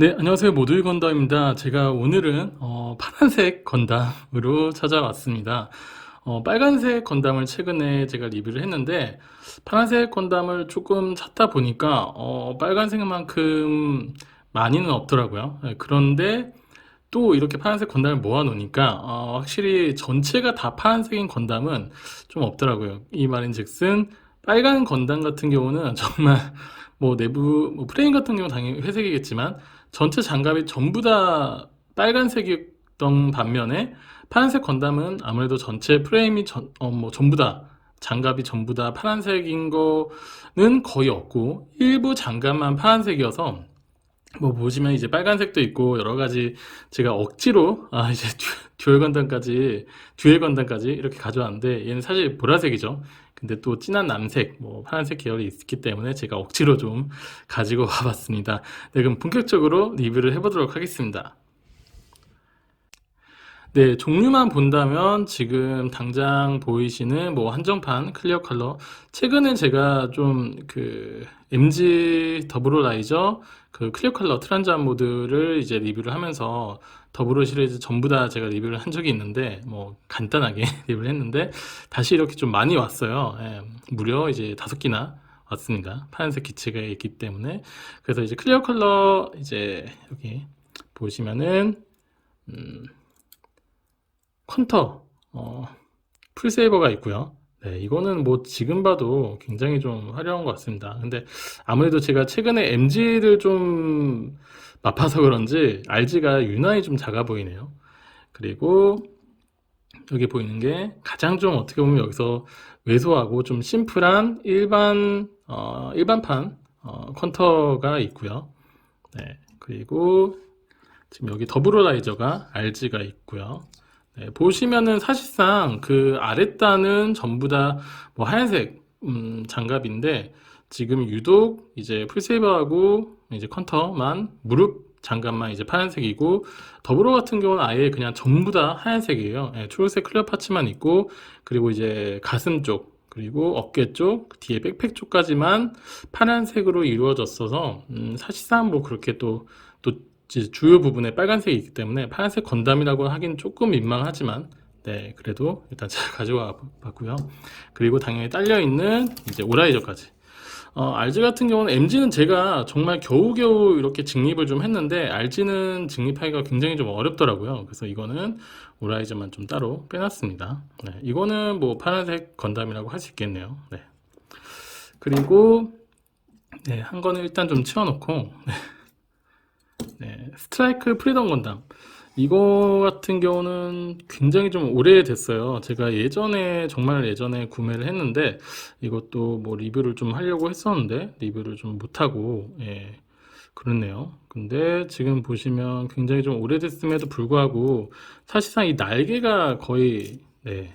네, 안녕하세요. 모두의 건담입니다. 제가 오늘은 파란색 건담으로 찾아왔습니다. 빨간색 건담을 최근에 제가 리뷰를 했는데 파란색 건담을 조금 찾다 보니까 빨간색만큼 많이는 없더라고요. 네, 그런데 또 이렇게 파란색 건담을 모아놓으니까 확실히 전체가 다 파란색인 건담은 좀 없더라고요. 이 말인즉슨 빨간 건담 같은 경우는 정말 뭐 내부 뭐 프레임 같은 경우는 당연히 회색이겠지만 전체 장갑이 전부 다 빨간색이었던 반면에 파란색 건담은 아무래도 전체 프레임이 뭐 전부 다 장갑이 전부 다 파란색인 거는 거의 없고 일부 장갑만 파란색이어서 뭐 보시면 이제 빨간색도 있고 여러 가지 제가 억지로 이제 듀얼 건담까지 이렇게 가져왔는데 얘는 사실 보라색이죠. 근데 또 진한 남색, 뭐 파란색 계열이 있기 때문에 제가 억지로 좀 가지고 와봤습니다. 네, 그럼 본격적으로 리뷰를 해보도록 하겠습니다. 네, 종류만 본다면 지금 당장 보이시는 뭐 한정판 클리어 컬러 최근에 제가 좀 그 MG 더블오 라이저 그 클리어 컬러 트란지션 모드를 이제 리뷰를 하면서 더블오 시리즈 전부 다 제가 리뷰를 한 적이 있는데 뭐 간단하게 리뷰를 했는데 다시 이렇게 좀 많이 왔어요. 예, 무려 이제 5개나 왔습니다. 파란색 기체가 있기 때문에 그래서 이제 클리어 컬러 이제 여기 보시면은 음, 퀀터 풀세이버가 있고요. 네, 이거는 뭐 지금 봐도 굉장히 좀 화려한 것 같습니다. 근데 아무래도 제가 최근에 MG를 좀 맛봐서 그런지 RG가 유난히 좀 작아 보이네요. 그리고 여기 보이는 게 가장 좀 어떻게 보면 여기서 왜소하고 좀 심플한 일반판 퀀터가 있고요. 네, 그리고 지금 여기 더블호라이저가 RG가 있고요. 네, 보시면은 사실상 그 아랫단은 전부 다 뭐 하얀색 장갑인데 지금 유독 이제 풀세이버하고 이제 컨터만 무릎 장갑만 이제 파란색이고 더블호 같은 경우는 아예 그냥 전부 다 하얀색이에요. 예, 초록색 클리어 파츠만 있고 그리고 이제 가슴 쪽 그리고 어깨 쪽 뒤에 백팩 쪽까지만 파란색으로 이루어졌어서 사실상 뭐 그렇게 또 이제 주요 부분에 빨간색이 있기 때문에 파란색 건담이라고 하긴 조금 민망하지만 네 그래도 일단 제가 가져와 봤고요. 그리고 당연히 딸려 있는 이제 오라이저까지. RG 같은 경우는 MG는 제가 정말 겨우겨우 이렇게 직립을 좀 했는데 RG는 직립하기가 굉장히 좀 어렵더라고요. 그래서 이거는 오라이저만 좀 따로 빼놨습니다. 네, 이거는 뭐 파란색 건담이라고 할 수 있겠네요. 네. 그리고 네, 한 거는 일단 좀 치워놓고 네, 스트라이크 프리덤 건담. 이거 같은 경우는 굉장히 좀 오래됐어요. 제가 예전에, 정말 예전에 구매를 했는데, 이것도 뭐 리뷰를 좀 하려고 했었는데, 리뷰를 좀 못하고, 예, 그렇네요. 근데 지금 보시면 굉장히 좀 오래됐음에도 불구하고, 사실상 이 날개가 거의, 네,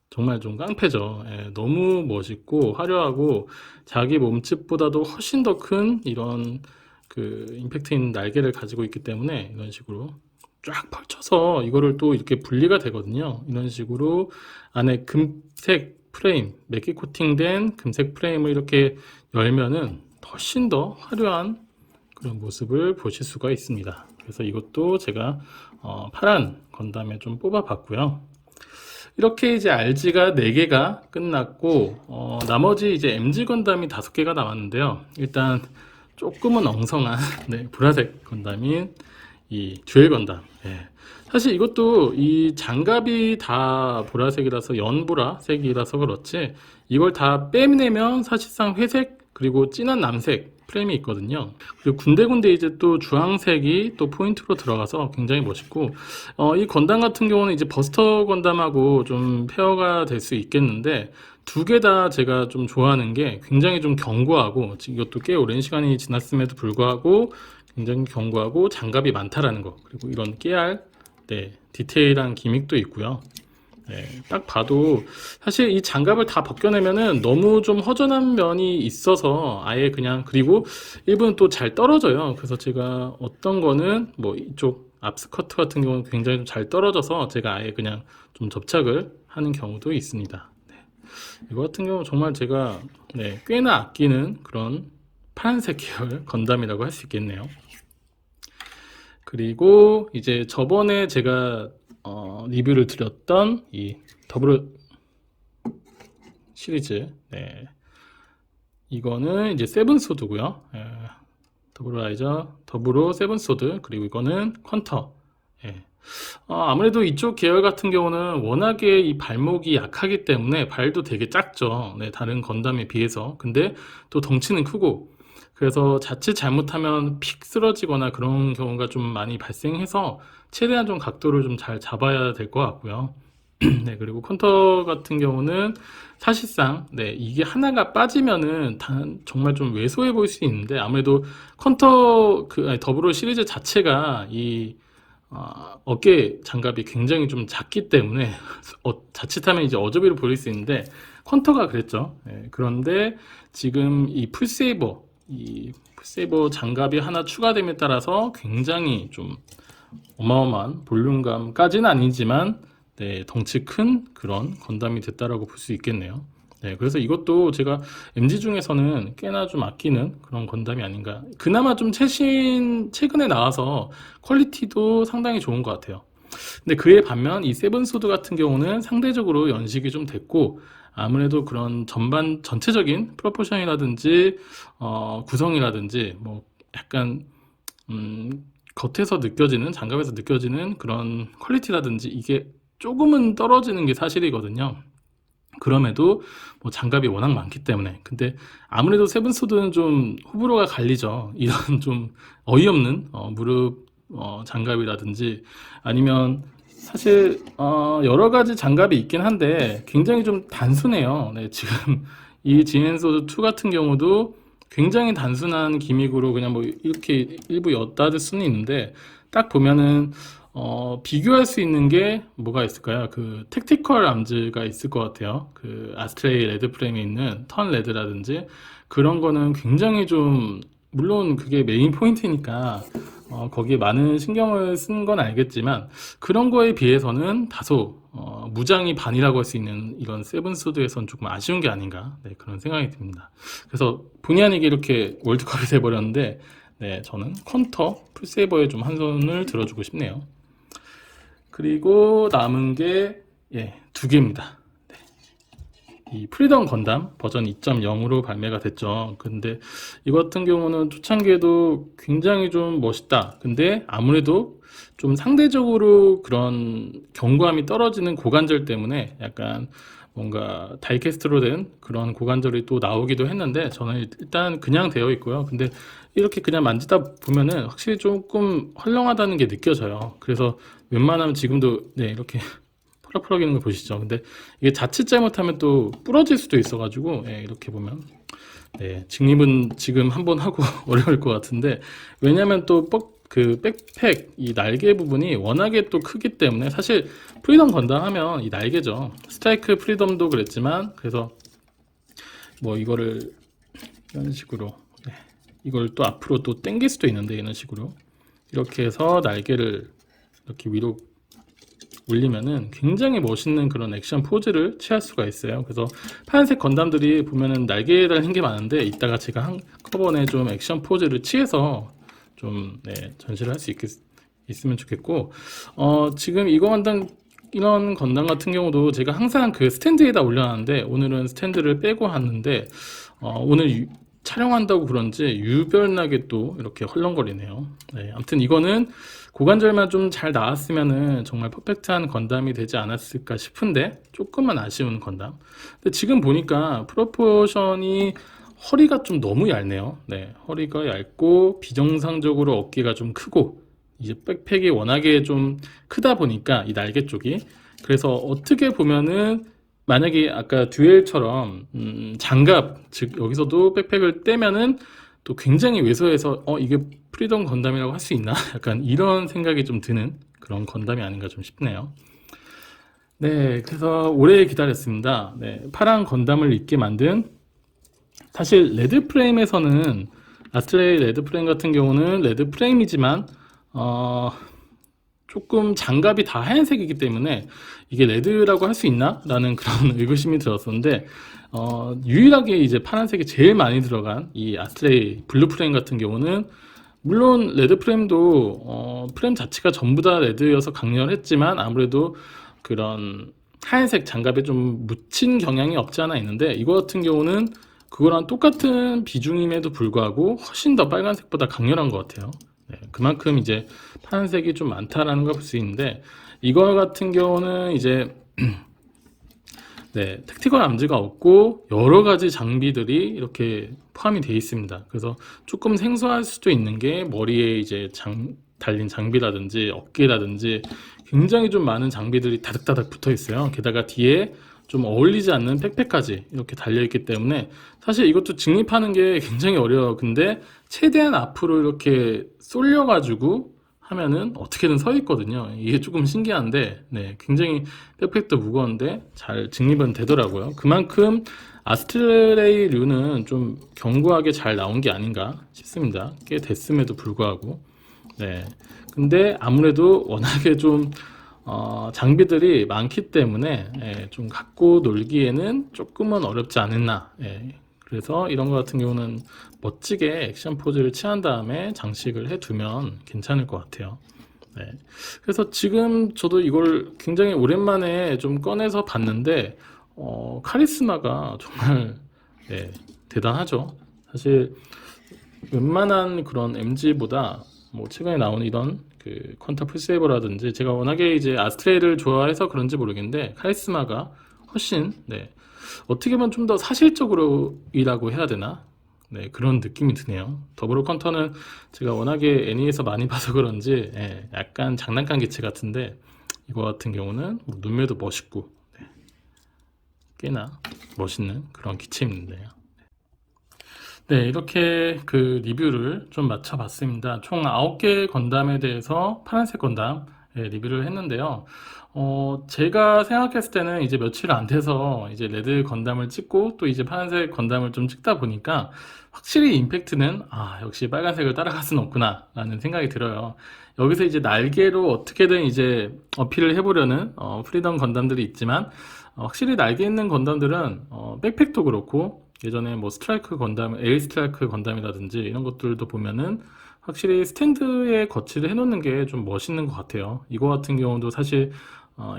정말 좀 깡패죠. 예, 너무 멋있고 화려하고 자기 몸집보다도 훨씬 더 큰 이런 그 임팩트 있는 날개를 가지고 있기 때문에 이런 식으로 쫙 펼쳐서 이거를 또 이렇게 분리가 되거든요. 이런 식으로 안에 금색 프레임, 매끼 코팅된 금색 프레임을 이렇게 열면은 훨씬 더 화려한 그런 모습을 보실 수가 있습니다. 그래서 이것도 제가 파란 건담에 좀 뽑아 봤고요. 이렇게 이제 RG가 4개가 끝났고 나머지 이제 MG 건담이 5개가 남았는데요. 일단 조금은 엉성한 네, 보라색 건담인 이 듀얼 건담. 예. 사실 이것도 이 장갑이 다 보라색이라서 연보라색이라서 그렇지 이걸 다 빼내면 사실상 회색 그리고 진한 남색 프레임이 있거든요. 그리고 군데군데 이제 또 주황색이 또 포인트로 들어가서 굉장히 멋있고 이 건담 같은 경우는 이제 버스터 건담하고 좀 페어가 될 수 있겠는데 두 개 다 제가 좀 좋아하는 게 굉장히 좀 견고하고 지금 이것도 꽤 오랜 시간이 지났음에도 불구하고 굉장히 견고하고 장갑이 많다라는 거 그리고 이런 깨알 네, 디테일한 기믹도 있고요. 네, 딱 봐도 사실 이 장갑을 다 벗겨내면은 너무 좀 허전한 면이 있어서 아예 그냥 그리고 일부는 또 잘 떨어져요. 그래서 제가 어떤 거는 뭐 이쪽 앞스커트 같은 경우는 굉장히 좀 잘 떨어져서 제가 아예 그냥 좀 접착을 하는 경우도 있습니다. 네, 이거 같은 경우 정말 제가 네, 꽤나 아끼는 그런 파란색 계열 건담이라고 할 수 있겠네요. 그리고 이제 저번에 제가 리뷰를 드렸던 이 더블 시리즈, 네, 이거는 이제 세븐소드고요. 더블라이저, 더불어 세븐소드, 그리고 이거는 퀀터. 예. 아무래도 이쪽 계열 같은 경우는 워낙에 이 발목이 약하기 때문에 발도 되게 작죠. 네, 다른 건담에 비해서. 근데 또 덩치는 크고, 그래서 자칫 잘못하면 픽 쓰러지거나 그런 경우가 좀 많이 발생해서 최대한 좀 각도를 좀 잘 잡아야 될 것 같고요. 네, 그리고 콘터 같은 경우는 사실상, 네, 이게 하나가 빠지면은 정말 좀 왜소해 보일 수 있는데, 아무래도 콘터 더불어 시리즈 자체가 이 어깨 장갑이 굉장히 좀 작기 때문에 자칫하면 이제 어저비로 보일 수 있는데, 콘터가 그랬죠. 네, 그런데 지금 이 풀세이버 장갑이 하나 추가됨에 따라서 굉장히 좀 어마어마한 볼륨감까지는 아니지만, 네, 덩치 큰 그런 건담이 됐다라고 볼 수 있겠네요. 네, 그래서 이것도 제가 MG 중에서는 꽤나 좀 아끼는 그런 건담이 아닌가. 그나마 좀 최근에 나와서 퀄리티도 상당히 좋은 것 같아요. 근데 그에 반면 이 세븐소드 같은 경우는 상대적으로 연식이 좀 됐고, 아무래도 그런 전체적인 프로포션이라든지 구성이라든지 뭐 약간 겉에서 느껴지는, 장갑에서 느껴지는 그런 퀄리티라든지 이게 조금은 떨어지는 게 사실이거든요. 그럼에도 뭐 장갑이 워낙 많기 때문에. 근데 아무래도 세븐소드는 좀 호불호가 갈리죠. 이런 좀 어이없는 무릎 장갑이라든지, 아니면 사실 여러 가지 장갑이 있긴 한데 굉장히 좀 단순해요. 네, 지금 이 지앤소드 2 같은 경우도 굉장히 단순한 기믹으로 그냥 뭐 이렇게 일부 엿다을 수는 있는데, 딱 보면은 비교할 수 있는 게 뭐가 있을까요? 그 택티컬 암즈가 있을 것 같아요. 그 아스트레이 레드 프레임에 있는 턴 레드라든지 그런 거는 굉장히 좀, 물론 그게 메인 포인트니까 거기에 많은 신경을 쓴 건 알겠지만, 그런 거에 비해서는 다소 무장이 반이라고 할 수 있는 이런 세븐소드에선 조금 아쉬운 게 아닌가, 네, 그런 생각이 듭니다. 그래서 본의 아니게 이렇게 월드컵이 돼버렸는데, 네, 저는 컨터 풀세이버에 좀 한 손을 들어주고 싶네요. 그리고 남은 게, 예, 두 개입니다. 네. 이 프리덤 건담 버전 2.0으로 발매가 됐죠. 근데 이거 같은 경우는 초창기에도 굉장히 좀 멋있다. 근데 아무래도 좀 상대적으로 그런 견고함이 떨어지는 고관절 때문에 약간 뭔가 다이캐스트로 된 그런 고관절이 또 나오기도 했는데, 저는 일단 그냥 되어 있고요. 근데 이렇게 그냥 만지다 보면은 확실히 조금 헐렁하다는 게 느껴져요. 그래서 웬만하면 지금도, 네, 이렇게 펄럭펄럭이는 거 보시죠. 근데 이게 자칫 잘못하면 또 부러질 수도 있어가지고, 네, 이렇게 보면, 네, 직립은 지금 한번 하고 어려울 것 같은데, 왜냐면 또 그 백팩 이 날개 부분이 워낙에 또 크기 때문에, 사실 프리덤 건담 하면 이 날개죠. 스트라이크 프리덤도 그랬지만, 그래서 뭐 이거를 이런 식으로, 네, 이걸 또 앞으로 또 당길 수도 있는데, 이런 식으로 이렇게 해서 날개를 이렇게 위로 올리면은 굉장히 멋있는 그런 액션 포즈를 취할 수가 있어요. 그래서 파란색 건담들이 보면은 날개에 달린 게 많은데, 이따가 제가 한꺼번에 좀 액션 포즈를 취해서 좀, 네, 전시를 할 수 있으면 좋겠고, 지금 이런 건담 같은 경우도 제가 항상 그 스탠드에다 올려놨는데, 오늘은 스탠드를 빼고 왔는데, 오늘 촬영한다고 그런지 유별나게 또 이렇게 헐렁거리네요. 네, 아무튼 이거는 고관절만 좀 잘 나왔으면은 정말 퍼펙트한 건담이 되지 않았을까 싶은데, 조금만 아쉬운 건담. 근데 지금 보니까 프로포션이 허리가 좀 너무 얇네요. 네, 허리가 얇고 비정상적으로 어깨가 좀 크고, 이제 백팩이 워낙에 좀 크다 보니까 이 날개 쪽이, 그래서 어떻게 보면은 만약에 아까 듀엘처럼 장갑, 즉 여기서도 백팩을 떼면은 또 굉장히 왜소해서 이게 프리덤 건담이라고 할 수 있나? 약간 이런 생각이 좀 드는 그런 건담이 아닌가 좀 싶네요. 네, 그래서 오래 기다렸습니다. 네, 파란 건담을 입게 만든, 사실 레드 프레임에서는, 아스트레이 레드 프레임 같은 경우는 레드 프레임이지만 조금 장갑이 다 하얀색이기 때문에 이게 레드라고 할 수 있나? 라는 그런 의구심이 들었었는데, 유일하게 이제 파란색이 제일 많이 들어간 이 아스트레이 블루 프레임 같은 경우는 물론 레드 프레임도 프레임 자체가 전부 다 레드여서 강렬했지만 아무래도 그런 하얀색 장갑에 좀 묻힌 경향이 없지 않아 있는데, 이거 같은 경우는 그거랑 똑같은 비중임에도 불구하고 훨씬 더 빨간색보다 강렬한 것 같아요. 네, 그만큼 이제 파란색이 좀 많다라는 걸 볼 수 있는데, 이거 같은 경우는 이제 네, 택티컬 암즈가 없고 여러 가지 장비들이 이렇게 포함이 되어 있습니다. 그래서 조금 생소할 수도 있는 게, 머리에 이제 달린 장비라든지 어깨라든지 굉장히 좀 많은 장비들이 다닥다닥 붙어 있어요. 게다가 뒤에 좀 어울리지 않는 백팩까지 이렇게 달려 있기 때문에 사실 이것도 직립하는 게 굉장히 어려워요. 근데 최대한 앞으로 이렇게 쏠려가지고 하면은 어떻게든 서 있거든요. 이게 조금 신기한데, 네, 굉장히 백팩도 무거운데 잘 직립은 되더라고요. 그만큼 아스트레이류는 좀 견고하게 잘 나온 게 아닌가 싶습니다. 꽤 됐음에도 불구하고. 네. 근데 아무래도 워낙에 좀 장비들이 많기 때문에 좀 갖고 놀기에는 조금은 어렵지 않았나. 그래서 이런 것 같은 경우는 멋지게 액션 포즈를 취한 다음에 장식을 해두면 괜찮을 것 같아요. 네. 그래서 지금 저도 이걸 굉장히 오랜만에 좀 꺼내서 봤는데, 카리스마가 정말 대단하죠. 사실 웬만한 그런 MG보다 뭐 최근에 나온 이런 그 퀀타 풀세이버라든지, 제가 워낙에 이제 아스트레이를 좋아해서 그런지 모르겠는데 카리스마가 훨씬 어떻게 보면 좀 더 사실적으로 이라고 해야 되나? 네, 그런 느낌이 드네요. 더불어 퀀터는 제가 워낙에 애니에서 많이 봐서 그런지 약간 장난감 기체 같은데, 이거 같은 경우는 뭐 눈매도 멋있고 꽤나 멋있는 그런 기체입니다. 네, 이렇게 그 리뷰를 좀 마쳐봤습니다. 총 9개 건담에 대해서 파란색 건담 리뷰를 했는데요. 제가 생각했을 때는 이제 며칠 안 돼서 이제 레드 건담을 찍고 또 이제 파란색 건담을 좀 찍다 보니까 확실히 임팩트는 역시 빨간색을 따라갈 수는 없구나 라는 생각이 들어요. 여기서 이제 날개로 어떻게든 이제 어필을 해보려는 프리덤 건담들이 있지만, 확실히 날개 있는 건담들은 백팩도 그렇고 예전에 뭐 스트라이크 건담, 에일 스트라이크 건담이라든지 이런 것들도 보면은 확실히 스탠드에 거치를 해놓는 게 좀 멋있는 것 같아요. 이거 같은 경우도 사실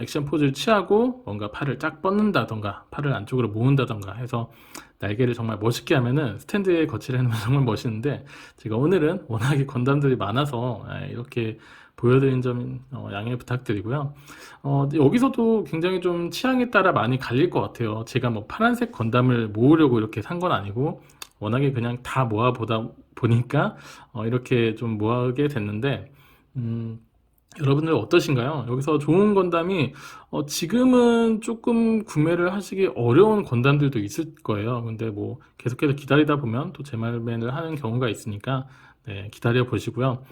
액션 포즈를 취하고 뭔가 팔을 쫙 뻗는다던가 팔을 안쪽으로 모은다던가 해서 날개를 정말 멋있게 하면은 스탠드에 거치를 해놓으면 정말 멋있는데, 제가 오늘은 워낙에 건담들이 많아서 이렇게 보여드린 점 양해 부탁드리고요. 여기서도 굉장히 좀 취향에 따라 많이 갈릴 것 같아요. 제가 뭐 파란색 건담을 모으려고 이렇게 산 건 아니고 워낙에 그냥 다 모아보다 보니까 이렇게 좀 모아게 됐는데, 여러분들 어떠신가요? 여기서 좋은 건담이 지금은 조금 구매를 하시기 어려운 건담들도 있을 거예요. 근데 뭐 계속해서 기다리다 보면 또 재발매를 하는 경우가 있으니까 네, 기다려 보시고요.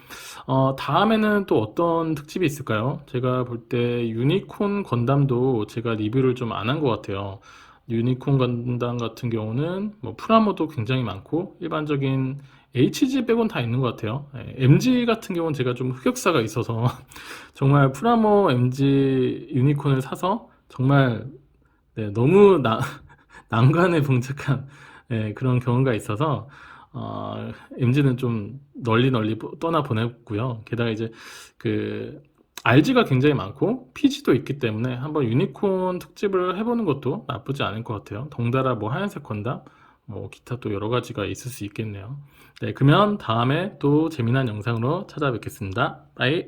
다음에는 또 어떤 특집이 있을까요? 제가 볼 때 유니콘 건담도 제가 리뷰를 좀 안 한 것 같아요. 유니콘 건담 같은 경우는 뭐 프라모도 굉장히 많고 일반적인 HG 빼곤 다 있는 것 같아요. MG 같은 경우는 제가 좀 흑역사가 있어서 정말 프라모 MG 유니콘을 사서 정말 너무 난관에 봉착한 그런 경우가 있어서 MG는 좀 널리 떠나 보냈고요. 게다가 이제 그 RG가 굉장히 많고 PG도 있기 때문에 한번 유니콘 특집을 해보는 것도 나쁘지 않을 것 같아요. 덩달아 뭐 하얀색 건담, 뭐 기타 또 여러 가지가 있을 수 있겠네요. 네, 그러면 다음에 또 재미난 영상으로 찾아뵙겠습니다. 빠이.